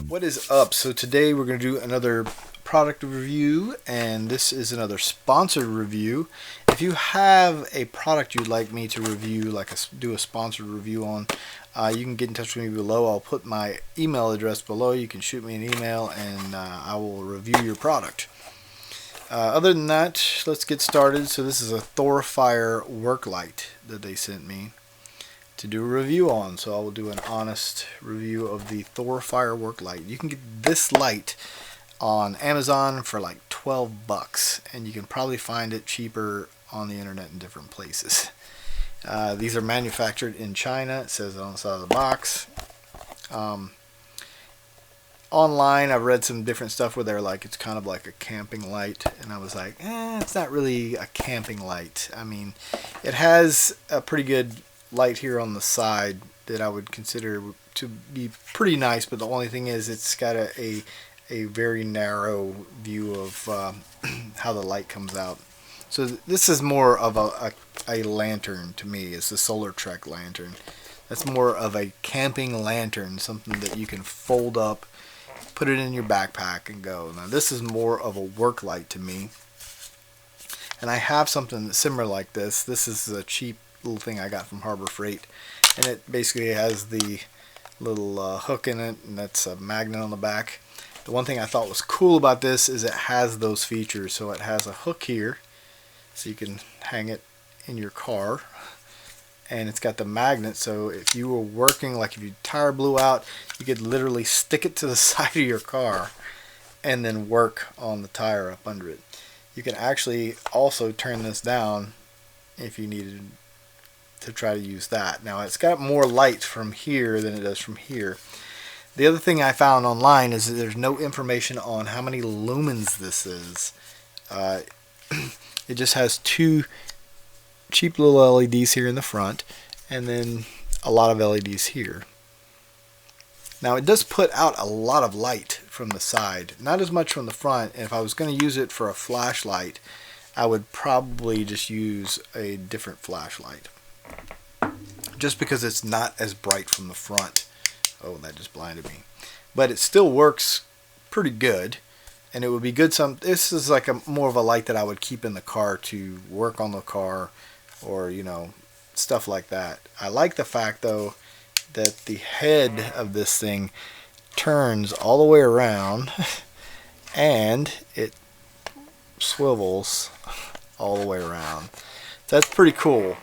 What is up? So today we're going to do another product review, and this is another sponsored review. If you have a product you'd like me to review, do a sponsored review on, you can get in touch with me below. I'll put my email address below. You can shoot me an email and I will review your product. Other than that, let's get started. So this is a ThorFire work light that they sent me to do a review on. So I will do an honest review of the ThorFire work light. You can get this light on Amazon for like 12 bucks, and you can probably find it cheaper on the internet in different places. These are manufactured in China. It says it on the side of the box. Online I've read some different stuff where they're like it's kind of like a camping light, and I was like, it's not really a camping light. I mean, it has a pretty good light here on the side that I would consider to be pretty nice, but the only thing is it's got a very narrow view of how the light comes out. So this is more of a lantern to me. It's a Solar Trek lantern. That's more of a camping lantern, something that you can fold up, put it in your backpack and go. Now this is more of a work light to me, and I have something that's similar like this. This is a cheap little thing I got from Harbor Freight, and it basically has the little hook in it, and that's a magnet on the back. The one thing I thought was cool about this is it has those features. So it has a hook here, so you can hang it in your car, and it's got the magnet, so if you were working, like if your tire blew out, you could literally stick it to the side of your car and then work on the tire up under it. You can actually also turn this down if you needed to try to use that. Now it's got more light from here than it does from here. The other thing I found online is that there's no information on how many lumens this is. It just has two cheap little LEDs here in the front, and then a lot of LEDs here. Now it does put out a lot of light from the side, not as much from the front, and if I was going to use it for a flashlight, I would probably just use a different flashlight, just because it's not as bright from the front. Oh, that just blinded me. But it still works pretty good, and it would be good. This is like more of a light that I would keep in the car to work on the car, or stuff like that. I like the fact though that the head of this thing turns all the way around and it swivels all the way around. That's pretty cool.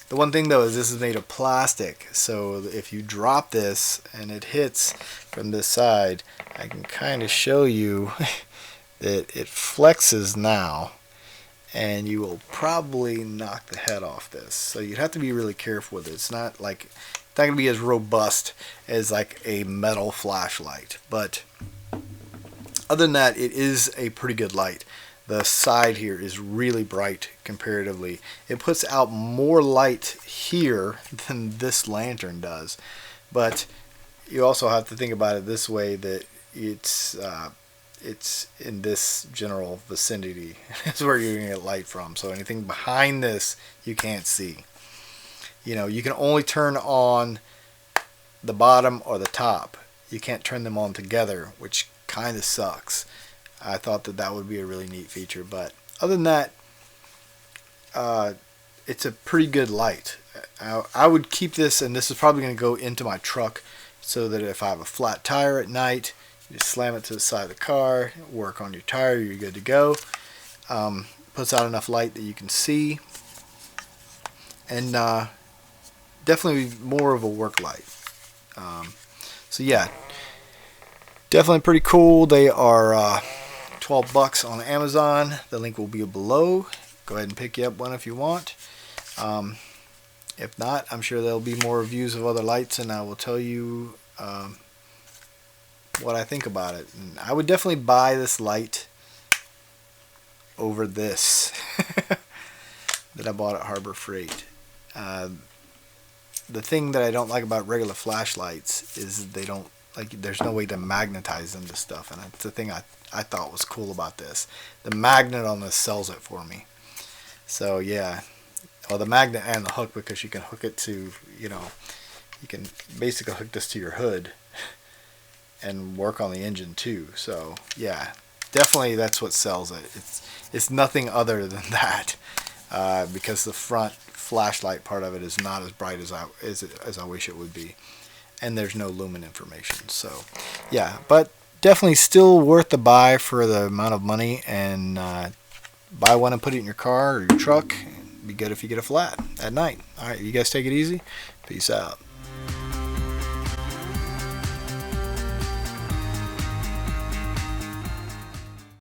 The one thing though is this is made of plastic, so if you drop this and it hits from this side, I can kind of show you that it flexes now, and you will probably knock the head off this. So you'd have to be really careful with it. It's not going to be as robust as like a metal flashlight, but other than that, it is a pretty good light. The side here is really bright comparatively. It puts out more light here than this lantern does, but you also have to think about it this way, that it's in this general vicinity. That's where you're going to get light from. So anything behind this you can't see. You can only turn on the bottom or the top. You can't turn them on together, which kind of sucks. I thought that would be a really neat feature, but other than that, it's a pretty good light. I would keep this, and this is probably going to go into my truck, so that if I have a flat tire at night, you just slam it to the side of the car, work on your tire, you're good to go. Puts out enough light that you can see, and definitely more of a work light. So yeah, definitely pretty cool. They are 12 bucks on Amazon. The link will be below. Go ahead and pick you up one if you want. If not, I'm sure there'll be more reviews of other lights, and I will tell you what I think about it. And I would definitely buy this light over this that I bought at Harbor Freight. The thing that I don't like about regular flashlights is they don't, there's no way to magnetize them to stuff, and that's the thing I thought was cool about this. The magnet on this sells it for me. So yeah, well, the magnet and the hook, because you can hook it to, you can basically hook this to your hood and work on the engine too. So yeah, definitely that's what sells it. It's nothing other than that, because the front flashlight part of it is not as bright as I wish it would be, and there's no lumen information. So yeah, but definitely still worth the buy for the amount of money, and buy one and put it in your car or your truck. It'd be good if you get a flat at night. All right, you guys take it easy. Peace out.